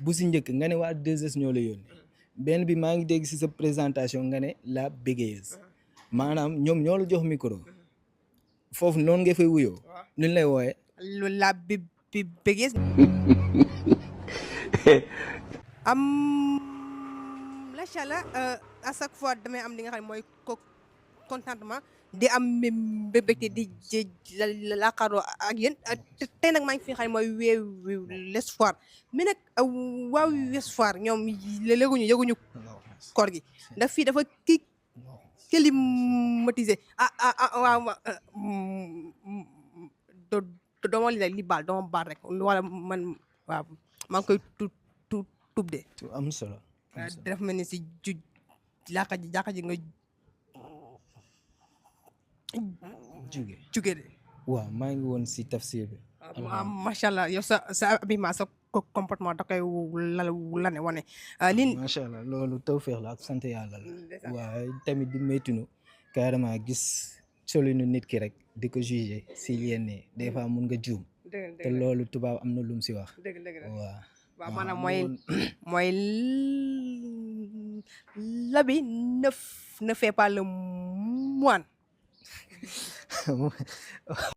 bu si njëkk nga ne waa 2S ñoo la yónni benn bi maa ngi dégg si sa présentation nga ne la bégayeuse maanaam ñoom ñoo la jox micro foofu noonu nga fay wuyoo nuñ lay wooyee la bégayeuse macha allah à chaque fois damay am li nga xam ne mooy contentement di am mbégte di laqaroo ak yéen tey nag maa ngi fi xam ne mooy weewu l'espoir mais nag waaw l'espoir ñoom yëguñu koor gi ndax fii dafa climatisé waaw dooma li baal dooma baal rek wala man waaw maa ngi koy tub de am solo dafa mel ni si jàkka ji nga jóge de waaw maa ngi woon si tafsir bi macha allah yow sa habillement sa comportement da koy lane wane lii macha allah loolu tawfeex la ak sant yàlla la waaye tamit di méttinu carrément gis solinu nit ki rek di ko jugé si yenn des fois mun nga juum te loolu tubaab am na lum si wax waaw waaw maanaam mooy l'habit ne fait pas le moine